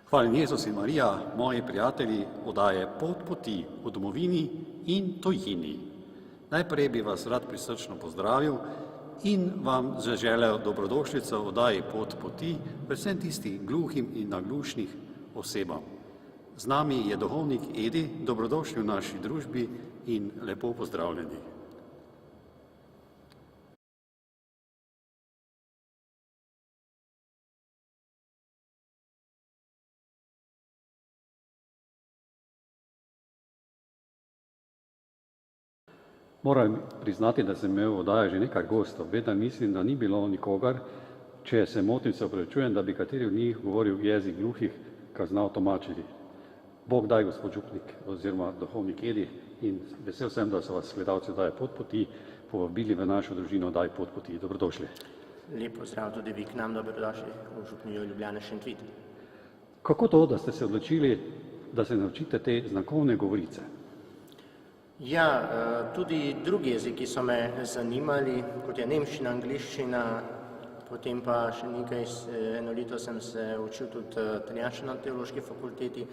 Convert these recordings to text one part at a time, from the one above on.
Hvaljen Jezus in Marija, moji prijatelji, oddaje Pot poti v domovini in tujini. Najprej bi vas rad prisrčno pozdravil in vam zaželel dobrodošlico v oddaji Pot poti, predvsem tistih gluhim in naglušnih osebam. Z nami je duhovnik Edi, dobrodošli v naši družbi in lepo pozdravljeni. Moram priznati, da sem imel v oddaji že nekaj gostov, vedno mislim, da ni bilo nikogar, če se motim, se opravičujem, da bi kateri od njih govoril jezik gluhih, kar znal tolmačiti. Bog daj, gospod župnik oziroma duhovnik Edi, in vesel sem, da so vas gledalci oddaje Pot poti povabili v našo družino oddaje Pot poti. Dobrodošli. Lep pozdrav tudi vi k nam, dobrodošli v župnijo Ljubljana Šentvid. Kako to, da ste se odločili, da se naučite te znakovne govorice? Ja, tudi drugi jeziki so me zanimali, kot je nemščina, angliščina, potem pa še eno leto sem se učil tudi italijanščino na teološki fakulteti.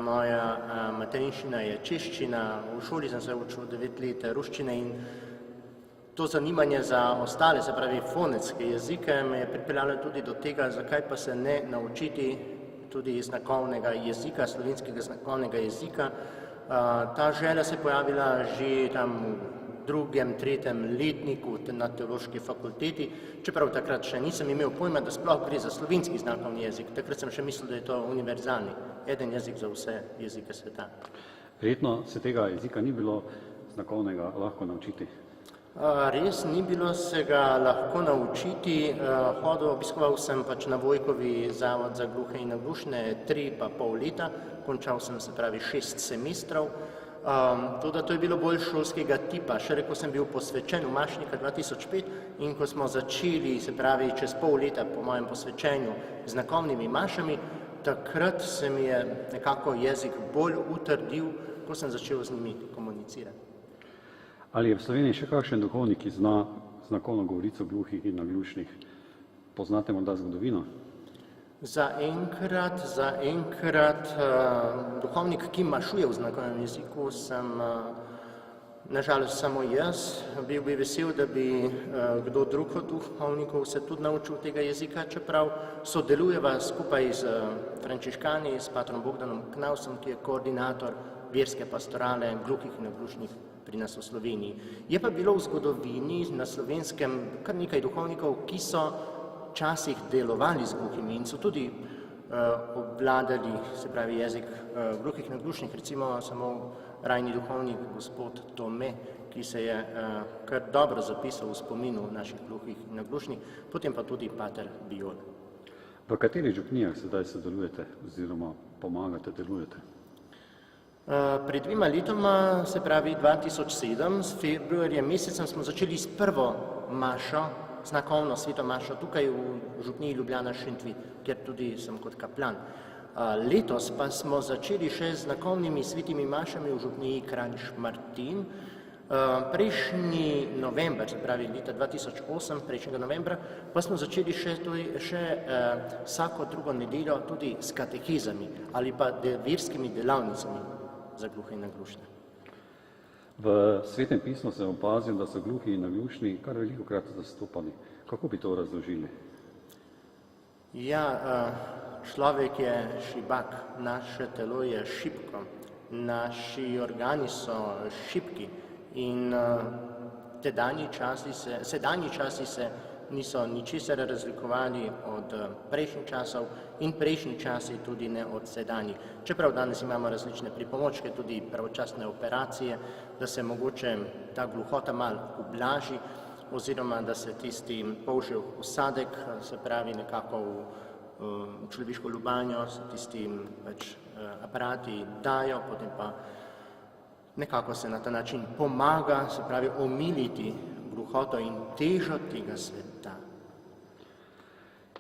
Moja materinščina je češčina, v šoli sem se učil 9 let ruščine in to zanimanje za ostale, se pravi fonetske jezike, me je pripeljalo tudi do tega, zakaj pa se ne naučiti tudi znakovnega jezika, slovenskega znakovnega jezika. Ta želja se je pojavila že tam v 2., 3. letniku na teološki fakulteti, čeprav takrat še nisem imel pojma, da sploh gre za slovenski znakovni jezik. Takrat sem še mislil, da je to univerzalni, eden jezik za vse jezike sveta. Verjetno se tega jezika ni bilo znakovnega lahko naučiti. Res ni bilo se ga lahko naučiti. Obiskoval sem pač na Vojkovi zavod za gluhe in naglušne 3,5 leta, končal sem, se pravi, 6 semestrov. Toda to je bilo bolj šolskega tipa. Šele ko sem bil posvečen v Mašnika 2005 in ko smo začeli, se pravi, čez pol leta po mojem posvečenju z znakovnimi mašami, takrat se mi je nekako jezik bolj utrdil, ko sem začel z njimi komunicirati. Ali je v Sloveniji še kakšen duhovnik, ki zna znakovno govorico gluhih in naglušnih? Poznate morda zgodovino? Zaenkrat duhovnik, ki mašuje v znakovnem jeziku, sem nažalost samo jaz. Bil bi vesel, da bi kdo drug od duhovnikov se tudi naučil tega jezika, čeprav sodelujeva skupaj z frančiškani, s patrom Bogdanom Knausom, ki je koordinator verske pastorale gluhih in naglušnih pri nas v Sloveniji. Je pa bilo v zgodovini na Slovenskem kar nekaj duhovnikov, ki so včasih delovali z gluhimi in so tudi obvladali, se pravi, jezik gluhih in naglušnih, recimo samo rajni duhovnik gospod Tome, ki se je kar dobro zapisal v spominu naših gluhih in naglušnih, potem pa tudi pater Bijol. V katerih župnijah sedaj sodelujete oziroma pomagate, delujete? Pred 2 letoma, se pravi 2007, s februarjem mesecem smo začeli s prvo mašo, znakovno sveto mašo, tukaj v župniji Ljubljana Šentvid, kjer tudi sem kot kaplan. Letos pa smo začeli še z znakovnimi svetimi mašami v župniji Kranj Šmartin. Prejšnji november, se pravi leta 2008, prejšnjega novembra, pa smo začeli še vsako drugo nedeljo tudi s katehizami ali pa verskimi delavnicami za gluhe in naglušne. V Svetem pismu sem opazil, da so gluhi in naglušni kar velikokrat zastopani. Kako bi to razložili? Ja, človek je šibak, naše telo je šibko, naši organi so šibki in sedanji časi se niso ničesar razlikovali od prejšnjih časov in prejšnji časi tudi ne od sedanjih. Čeprav danes imamo različne pripomočke, tudi pravočasne operacije, da se mogoče ta gluhota malo ublaži oziroma da se tisti polžji vsadek, se pravi nekako v človeško lobanjo, se tisti aparati dajo, potem pa nekako se na ta način pomaga, se pravi omiliti gluhoto in težo tega sveta.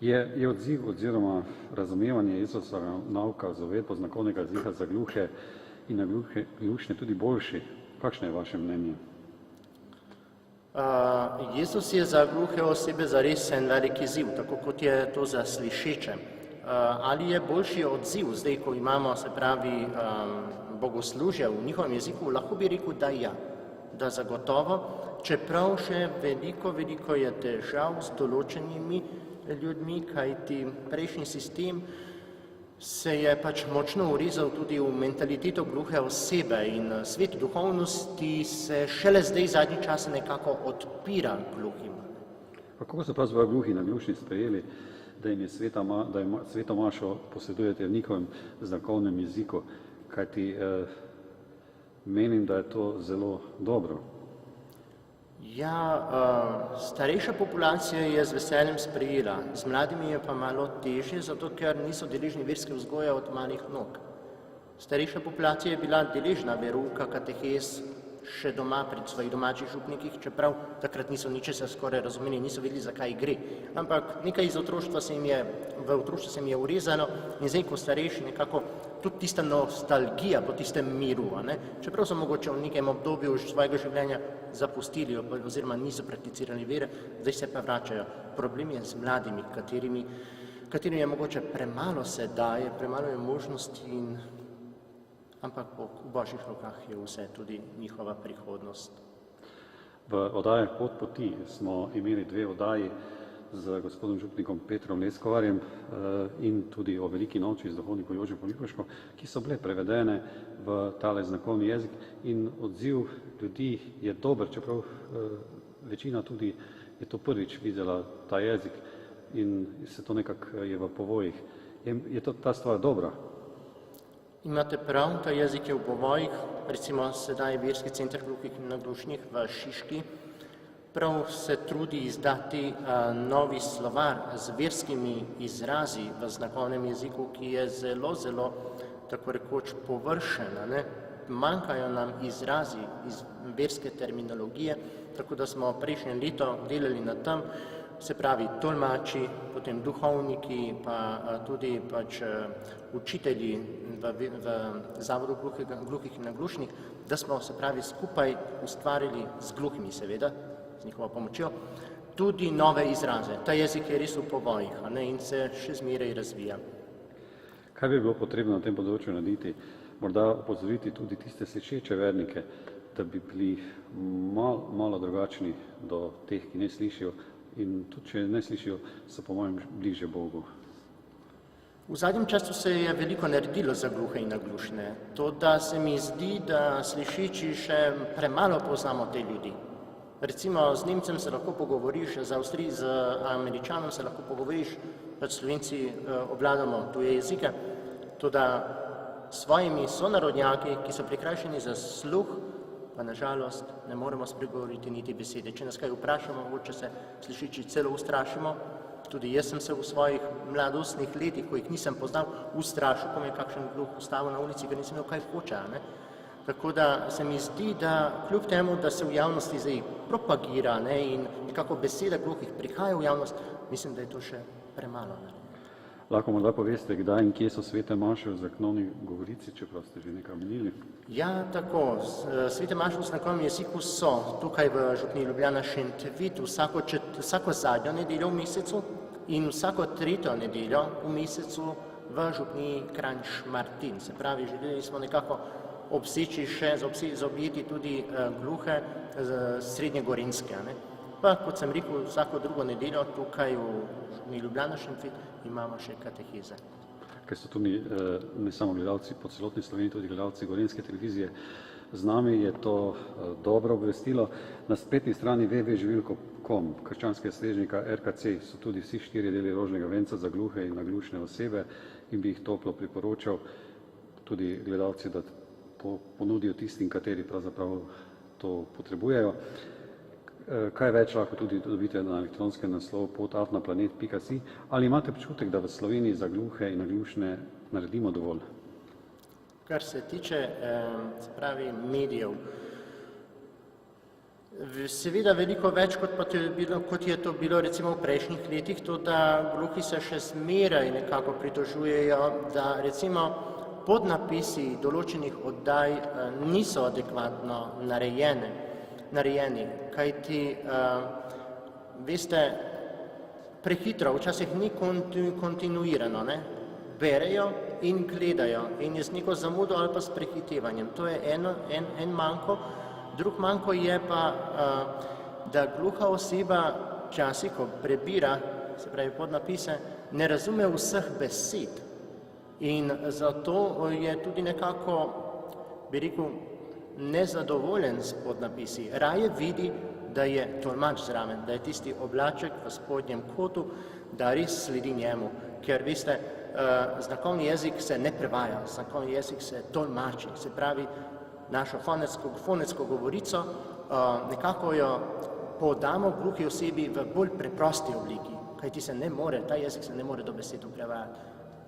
Je odziv oziroma razumevanje Jezusovega nauka z uvedbo znakovnega jezika za gluhe in naglušne tudi boljši? Kakšno je vaše mnenje? Jezus je za gluhe osebe zares en velik izziv, tako kot je to za slišeče. ali je boljši odziv zdaj, ko imamo, se pravi, bogoslužje v njihovem jeziku, lahko bi rekel, da ja, da zagotovo, čeprav še veliko je težav s določenimi ljudmi, kajti prejšnji sistem se je pač močno urezal tudi v mentaliteto gluhe osebe in svet duhovnosti se šele zdaj zadnji čas nekako odpira gluhim. Kako so pravzaprav gluhi in naglušni sprejeli, da jim je sveto mašo posedujete v njihovem znakovnem jeziku, kajti menim, da je to zelo dobro. Ja, starejša populacija je z veseljem sprejela, z mladimi je pa malo težje, zato ker niso deležni verske vzgoje od malih nog. Starejša populacija je bila deležna verouka, katehes še doma pri svojih domačih župnikih, čeprav takrat niso ničesar skoraj razumeli, niso vedeli, zakaj gre. Ampak nekaj iz otroštva se jim je urezano in zdaj, ko starejši nekako tudi tista nostalgija po tistem miru, čeprav so mogoče v nekem obdobju svojega življenja zapustili oziroma niso prakticirali vere, zdaj se pa vračajo. Problem je z mladimi, katerim je mogoče premalo se daje, premalo je možnosti, ampak v Božjih rokah je vse, tudi njihova prihodnost. V oddajah Pot poti smo imeli 2 oddaji z gospodom župnikom Petrom Leskovarjem in tudi o Veliki noči z duhovnikom Jožefom Lipovškom, ki so bile prevedene v tale znakovni jezik in odziv ljudi je dober, čeprav večina tudi je to prvič videla ta jezik in se to nekako je v povojih. Je to ta stvar dobra? Imate prav, ta jezik je v povojih, recimo sedaj Verski center gluhih in naglušnih v Šiški, prav se trudi izdati novi slovar z verskimi izrazi v znakovnem jeziku, ki je zelo, tako rekoč, površen. Manjkajo nam izrazi iz verske terminologije, tako da smo prejšnje leto delali na tem, se pravi tolmači, potem duhovniki, pa tudi pač učitelji v Zavodu gluhih in naglušnih, da smo, se pravi, skupaj ustvarili z gluhimi, seveda, z njihovo pomočjo, tudi nove izraze. Ta jezik je res v povojih in se še zmeraj razvija. Kaj bi bilo potrebno na tem področju narediti? Morda opozoriti tudi tiste slišeče vernike, da bi bili malo drugačni do teh, ki ne slišijo in tudi, če ne slišijo, so po mojem bližje Bogu. V zadnjem času se je veliko naredilo za gluhe in naglušne. To, da se mi zdi, da slišeči še premalo poznamo te ljudi. Recimo z Nemcem se lahko pogovoriš, z Američanom se lahko pogovoriš, pač Slovenci obvladamo tuje jezike, toda svojimi sonarodnjaki, ki so prikrajšani za sluh, pa nažalost ne moremo spregovoriti niti besede. Če nas kaj vprašamo, mogoče se slišeči celo ustrašimo. Tudi jaz sem se v svojih mladostnih letih, ko jih nisem poznal, ustrašil, ko me je kakšen gluh ustavil na ulici, ker nisem imel kaj hoče. Tako da se mi zdi, da kljub temu, da se v javnosti zdaj propagira in nekako beseda gluhih prihaja v javnost, mislim, da je to še premalo. Lahko morda poveste, kdaj in kje so svete maše v znakovni govorici, čeprav ste že nekaj omenili? Ja, tako. Svete maše v znakovnem jeziku so tukaj v Župniji Ljubljana Šentvid vsako zadnjo nedeljo v mesecu in vsako tretjo nedeljo v mesecu v Župniji Kranj Šmartin. Se pravi, želeli smo nekako obseči še, zaobjeti tudi gluhe srednje Gorenjske. Pa, kot sem rekel, vsako drugo nedeljo tukaj v Ljubljana Šentvid imamo še kateheze. Ker so tudi ne samo gledalci po celotni Sloveniji, tudi gledalci Gorenjske televizije z nami, je to dobro obvestilo. Na spletni strani www.živilko.com krščanskega strežnika RKC so tudi vsi 4 deli rožnega venca za gluhe in naglušne osebe in bi jih toplo priporočal tudi gledalci, da ponudijo tistim, kateri pravzaprav to potrebujejo. Kaj več lahko tudi dobite na elektronskem naslovu pot@planet.si. Ali imate občutek, da v Sloveniji za gluhe in naglušne naredimo dovolj? Kar se tiče, se pravi, medijev, seveda veliko več, kot je to bilo recimo v prejšnjih letih, to, da gluhi se še zmeraj nekako pritožujejo, da recimo podnapisi določenih oddaj niso adekvatno narejeni, kajti, veste, prehitro, včasih ni kontinuirano, berejo in gledajo in je z neko zamudo ali pa s prehitevanjem. To je en manko. Drug manko je pa, da gluha oseba včasih, ko prebira, se pravi podnapise, ne razume vseh besed. In zato je tudi nekako, bi rekel, nezadovoljen s podnapisi. Raje vidi, da je tolmač zraven, da je tisti oblaček v spodnjem kotu, da res sledi njemu. Ker, veste, znakovni jezik se ne prevaja, znakovni jezik se tolmači. Se pravi, našo fonetsko govorico nekako jo podamo gluhi osebi v bolj preprosti obliki, kajti ta jezik se ne more do besedo prevajati.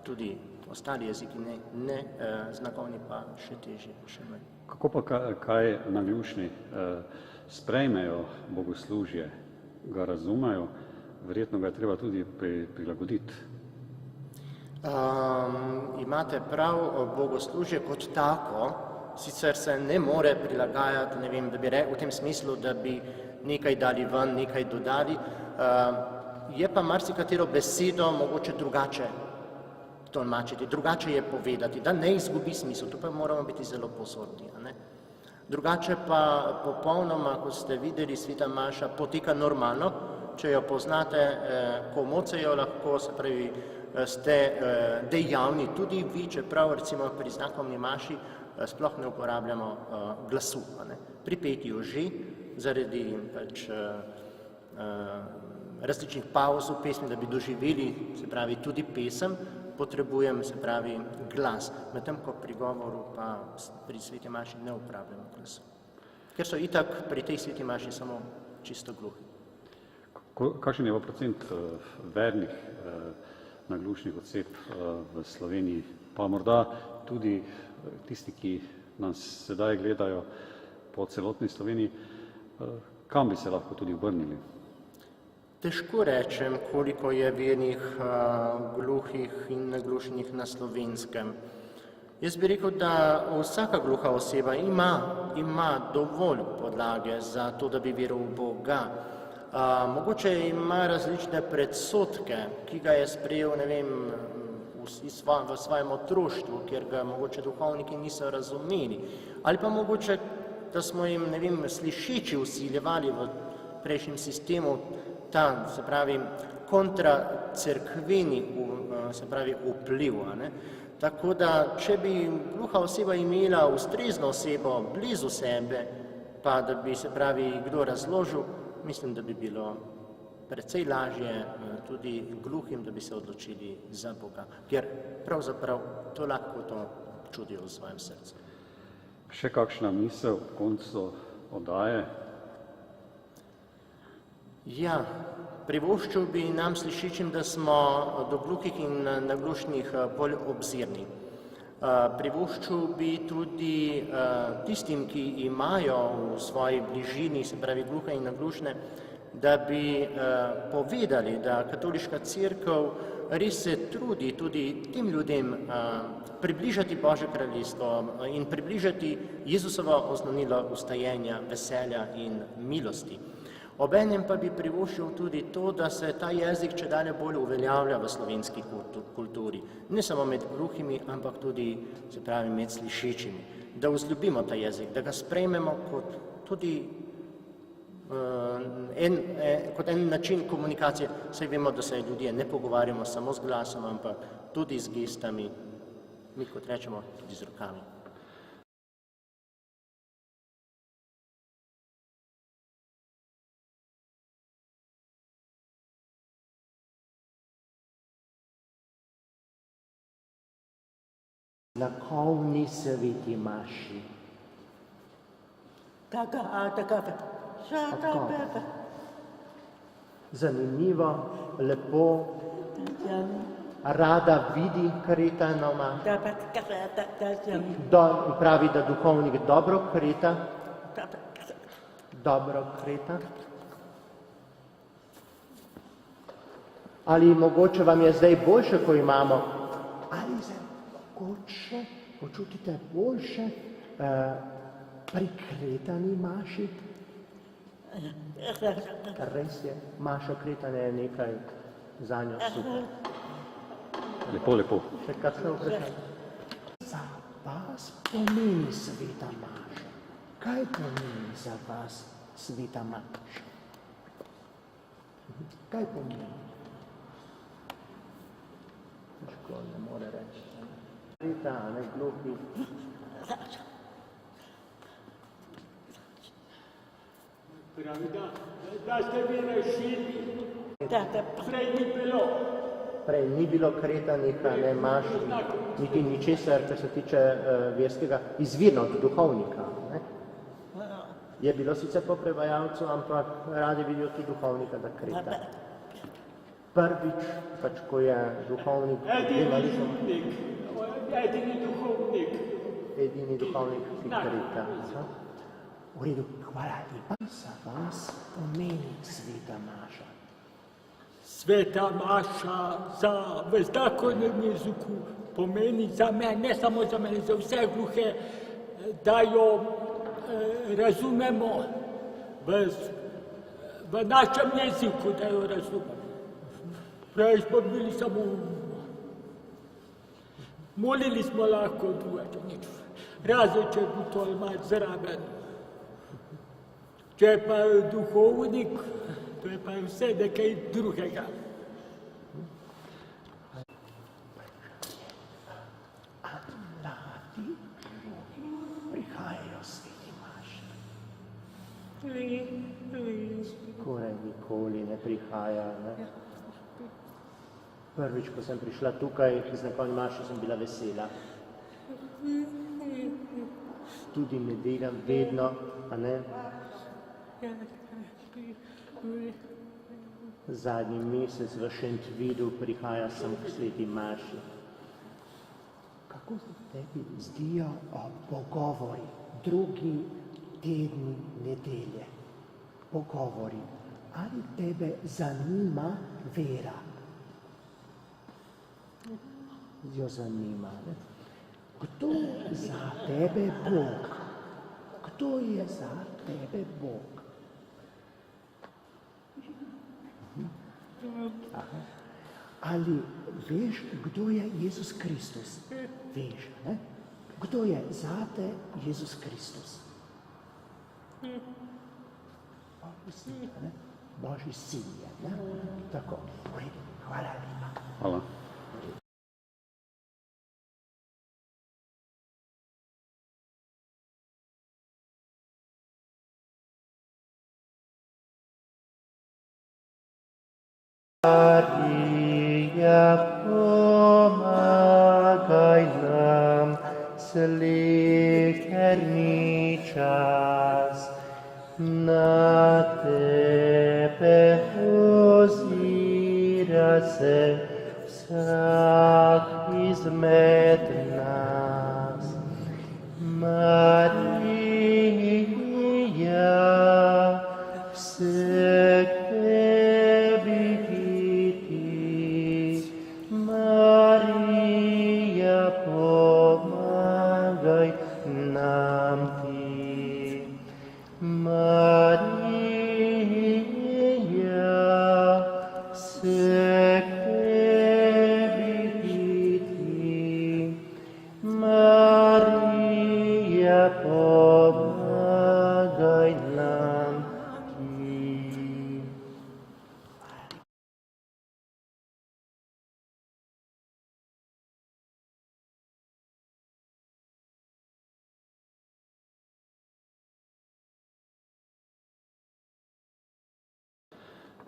Tudi ostali jeziki ne, znakovni pa še težje, še manj. Kako pa kaj naglušni sprejmejo bogoslužje, ga razumejo, verjetno ga je treba tudi prilagoditi? Imate prav, bogoslužje kot tako, sicer se ne more prilagajati, ne vem, da bi v tem smislu, da bi nekaj dali ven, nekaj dodali, je pa marsikatero besedo mogoče drugače tolmačiti, drugače je povedati, da ne izgubi smisel, tu pa moramo biti zelo pozorni. Drugače pa popolnoma, kot ste videli, sveta maša poteka normalno, če jo poznate, komocejo lahko, se pravi, ste dejavni tudi vi, čeprav recimo pri znakovni maši sploh ne uporabljamo glasu. Pri petju že, zaradi različnih pavz v pesmi, da bi doživeli, se pravi, tudi pesem, potrebujem, se pravi, glas. Medtem ko pri govoru pa pri sveti maši ne uporabljamo glasu. Ker so itak pri tej sveti maši samo čisto gluhi. Kakšen je pa procent vernih naglušnih oseb v Sloveniji, pa morda tudi tisti, ki nas sedaj gledajo po celotni Sloveniji, kam bi se lahko tudi obrnili? Težko rečem, koliko je vernih gluhih in naglušnih na Slovenskem. Jaz bi rekel, da vsaka gluha oseba ima dovolj podlage za to, da bi veril v Boga. Mogoče ima različne predsodke, ki ga je sprejel, ne vem, v svojem otroštvu, kjer ga mogoče duhovniki niso razumeli. Ali pa mogoče, da smo jim, ne vem, slišeči vsiljevali v prejšnjem sistemu ta, se pravi, kontracerkveni, se pravi, vpliv. Tako da, če bi gluha oseba imela ustrezno osebo blizu sebe, pa da bi, se pravi, kdo razložil, mislim, da bi bilo precej lažje tudi gluhim, da bi se odločili za Boga, ker pravzaprav to lahko to čudijo v svojem srcu. Še kakšna misel ob koncu oddaje? Ja, privoščil bi nam slišečim, da smo do gluhih in naglušnih bolj obzirni. Privoščil bi tudi tistim, ki imajo v svoji bližini, se pravi gluhe in naglušne, da bi povedali, da katoliška cerkev res se trudi tudi tem ljudem približati Božje kraljestvo in približati Jezusovo oznanilo ustajenja, veselja in milosti. Obenem pa bi privoščil tudi to, da se ta jezik čedalje bolj uveljavlja v slovenski kulturi. Ne samo med gluhimi, ampak tudi, se pravi, med slišečimi. Da vzljubimo ta jezik, da ga sprejmemo kot tudi kot en način komunikacije. Saj vemo, da se ljudje ne pogovarjamo samo z glasom, ampak tudi z gestami, mi kot rečemo, tudi z rokami. Znakovni sveti maši. Zanimivo, lepo, rada vidi kretano mašo. Pravi, da duhovnik dobro kreta. Ali mogoče vam je zdaj boljše, ko imamo? Ali se mogoče počutite boljše pri kretani maši? Res je, maša kretanja je nekaj zanjo super. Lepo, lepo. Še kakšno vprašanje? Za vas pomeni sveta maša? Kaj pomeni za vas sveta maša? Kaj pomeni? Težko ne more reči. Rita, ne glupi. Pravi, da ste vi rešili, prej ni bilo. Prej ni bilo kretanih, ne maš, niti ničesar, kar se tiče verskega, izvirno od duhovnika. Ne? Je bilo sicer po prevajalcu, ampak radi vidijo tudi duhovnika, da kreta. Prvič, pač ko je duhovnik, edini duhovnik, ki kreta. V redu, hvala lepa. Za vas pomeni sveta maša? Sveta maša v znakovnem jeziku pomeni za mene, ne samo za mene, za vse gluhe, da jo razumemo v našem jeziku, da jo razumemo. Prej smo bili samo, molili smo lahko drugega, nič. Razen, če bi tolmač zraven. Če pa je duhovnik, to je pa vse nekaj drugega. A mladi prihajajo sveti maši? Skoraj nikoli ne prihaja. Ne? Prvič, ko sem prišla tukaj, z znakovni maši, sem bila vesela. Tudi ne delam vedno, a ne? Zadnji mesec v Šentvidu prihaja sem k sveti maši. Kako se tebi zdijo pogovori, drugi tedni nedelje? Pogovori. Ali tebe zanima vera? Jo zanima. Ne? Kdo je za tebe Bog? Kdo je za tebe Bog? Aha. Ali veš, kdo je Jezus Kristus? Veš, ne? Kdo je zate Jezus Kristus? Božji sin je, ne? Tako, v redu, hvala lepa. Hvala. Marija, pomagaj nam, sleherni čas, na tebe ozira se vsak izmed nas. Marija, vse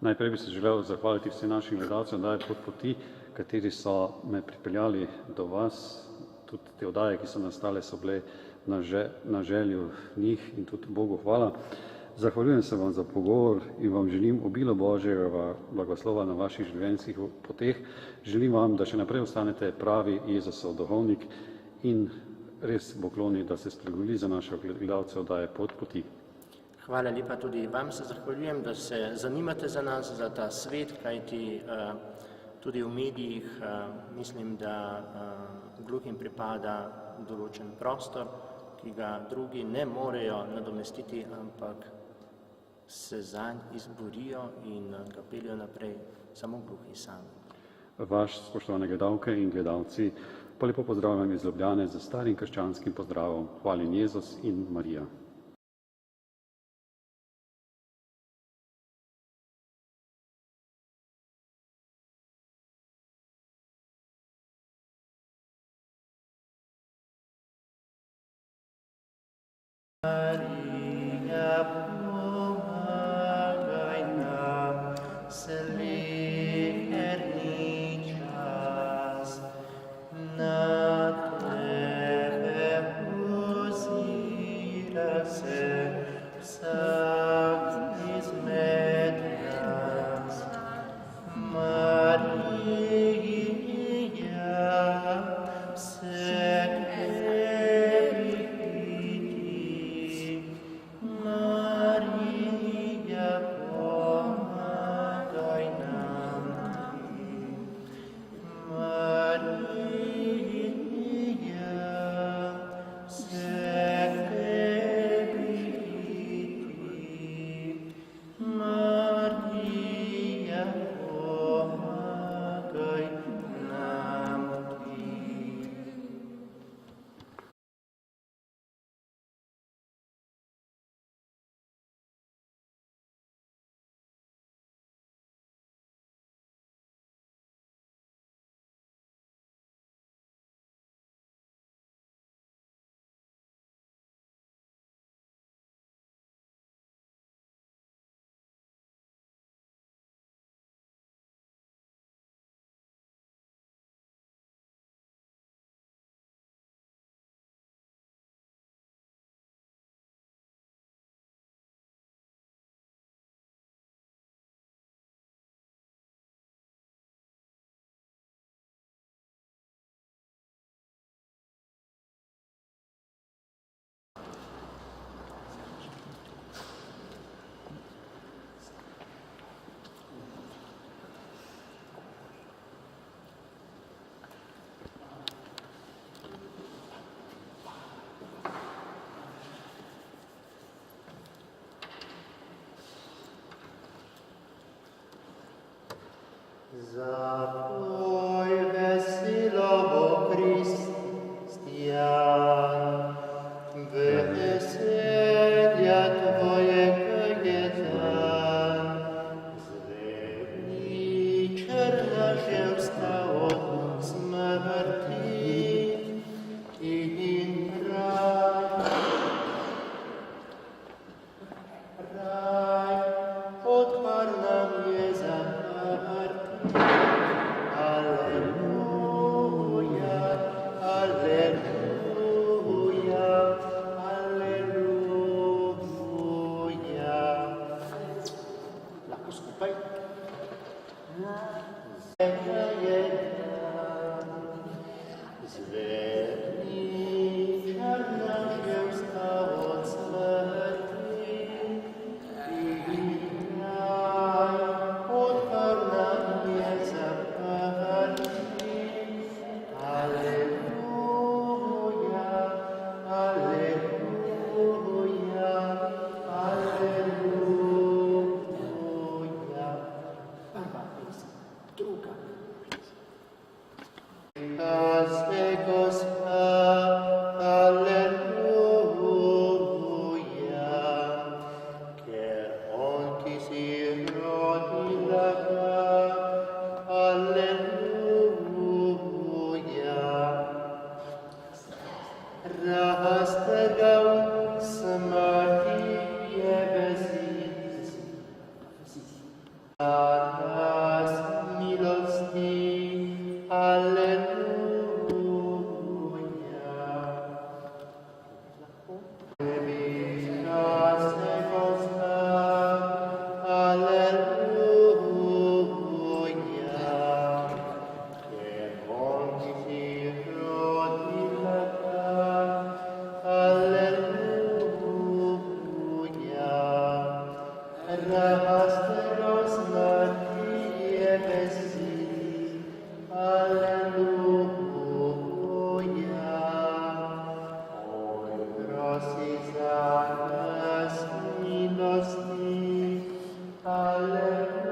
Najprej bi se želel zahvaliti vsem našim gledalcem, da je pod poti, kateri so me pripeljali do vas. Tudi te oddaje, ki so nastale, so bile na željo njih in tudi Bogu hvala. Zahvaljujem se vam za pogovor in vam želim obilo Božjega blagoslova na vaših življenjskih poteh. Želim vam, da še naprej ostanete pravi Jezusov duhovnik in res pokloni, da se spregovori za naše gledalce oddaje Pot poti. Hvala lepa tudi vam se zahvaljujem, da se zanimate za nas, za ta svet, kajti tudi v medijih mislim, da gluhim pripada določen prostor, ki ga drugi ne morejo nadomestiti, ampak se zanj izborijo in ga peljejo naprej samo gluhi sami. Vaš, spoštovane gledalke in gledalci, pa lepo pozdravljam iz Ljubljane z starim krščanskim pozdravom. Hvaljen Jezus in Marija. Maria, pomagaj nam, sleherni čas, na tebe ozira se vsak izmed nas. Marija, vse Marija, pomagaj nam. Marija, vse tebi pridi. Marija, pomagaj nam ti. Zapoj veselo bo Kristijan, veselja tvojega je dan. Zvedni črna že vstal od smrti in raj odpar nam je zaprt. Alleluja, alleluja, alleluja. Lahko skupaj. Zemlja je dan, zvedni črna že vstal od smrti in raj odpar nam je zaprt. Alleluja, alleluja, alleluja. Prva pesem, druga. Казе Госпа, alleluja, ker on ti si rodila ga, alleluja. Raztrgal smrti je bezid, nas milosti, alleluja. Nebeška se Gospa, alleluja, ker on ti si rodila ga, alleluja. Raztrgal smrti je bezid, alleluja. On prosi za nas milosti, alleluja.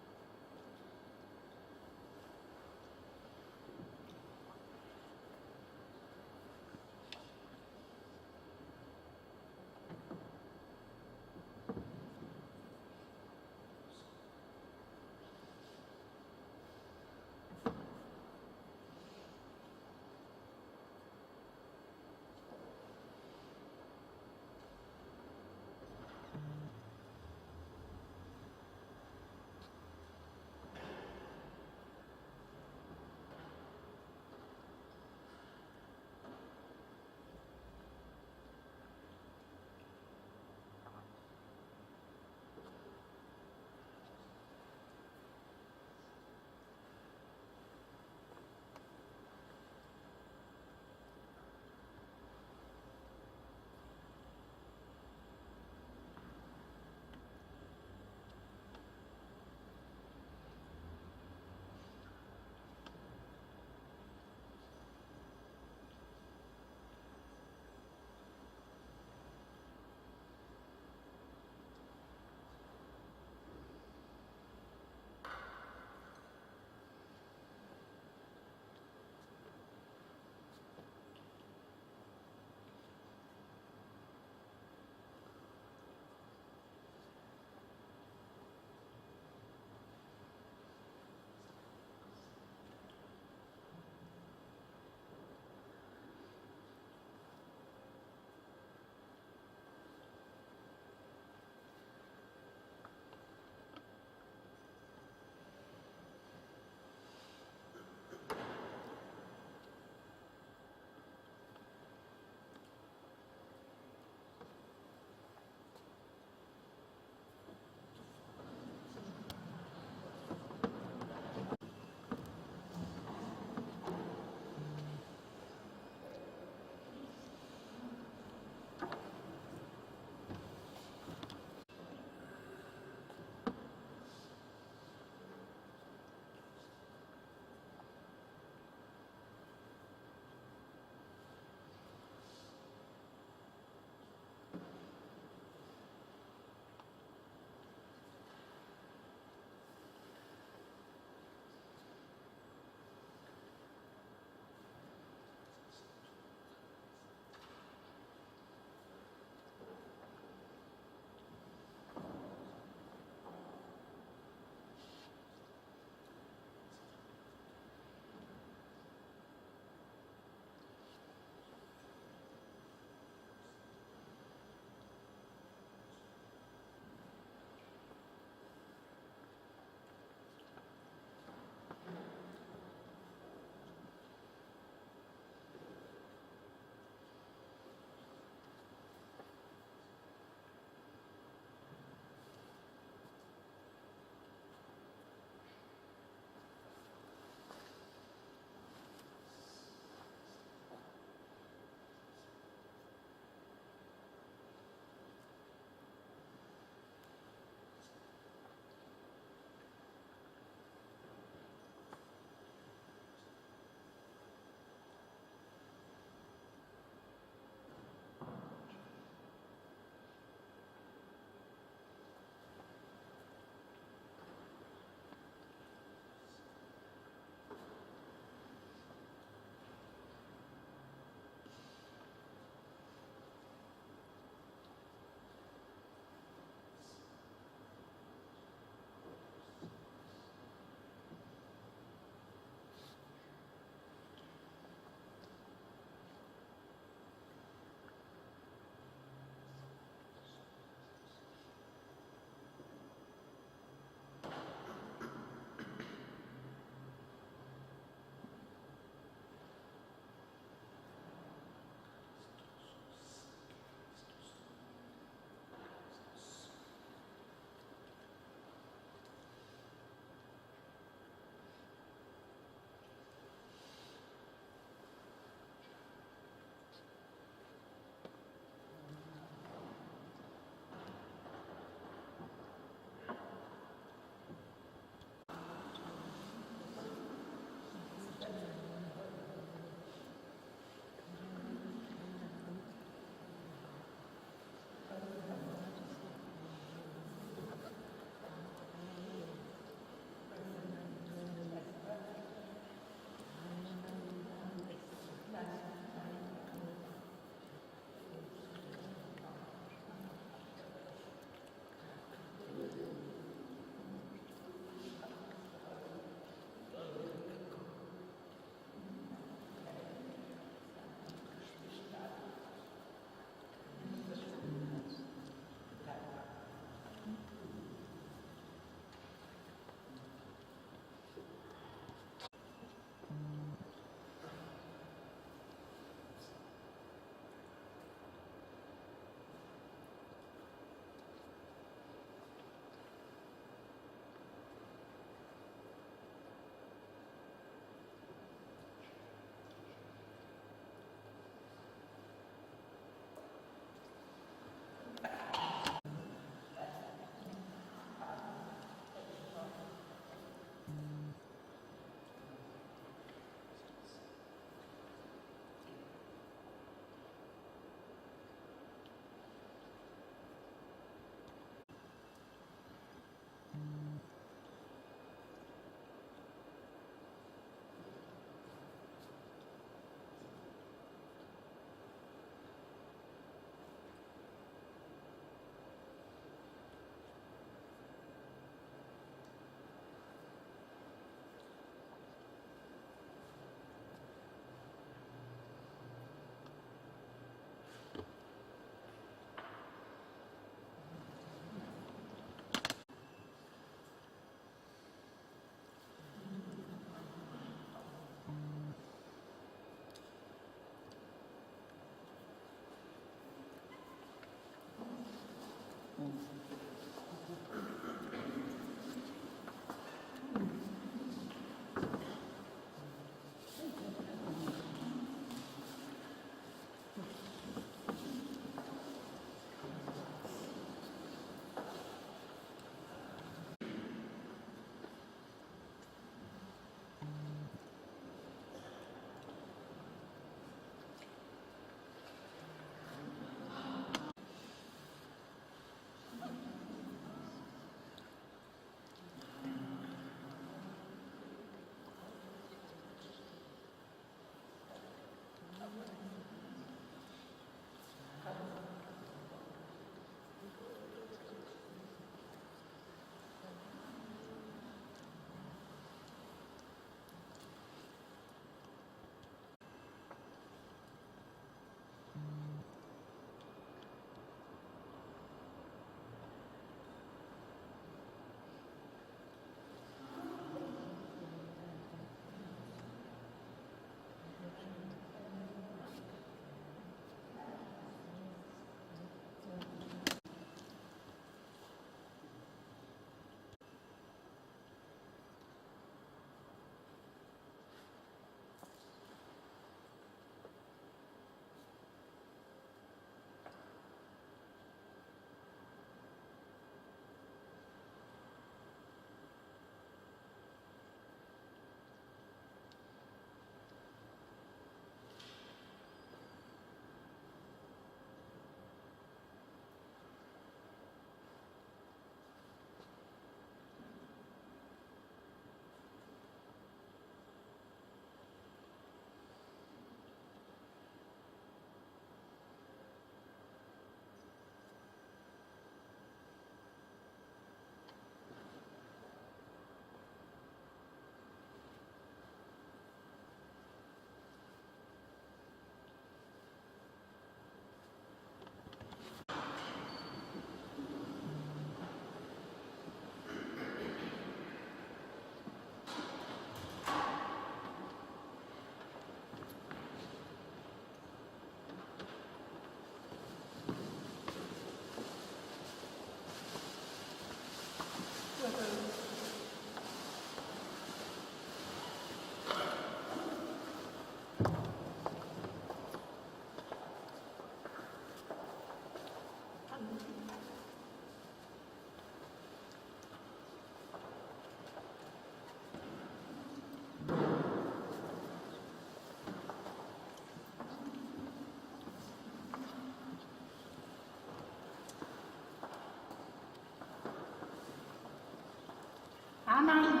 Amen.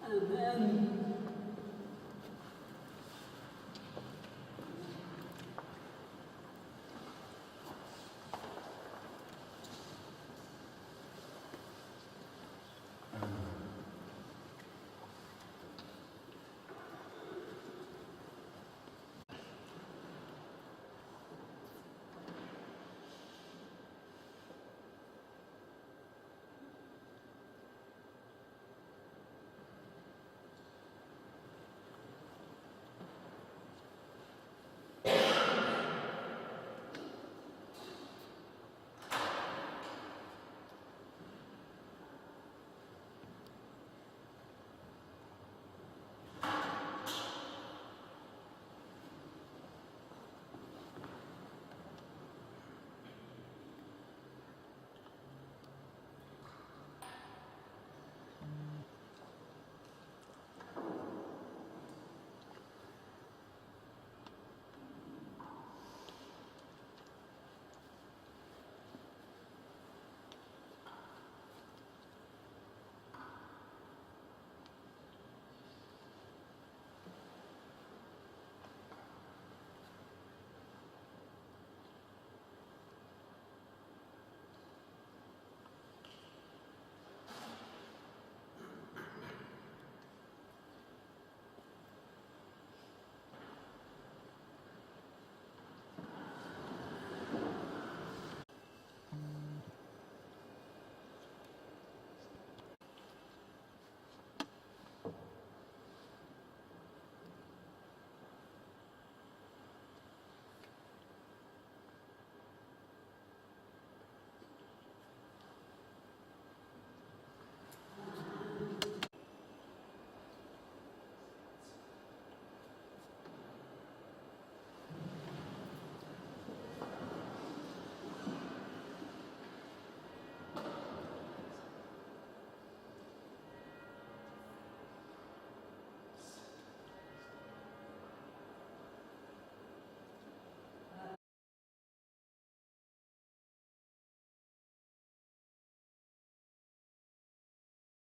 Amen.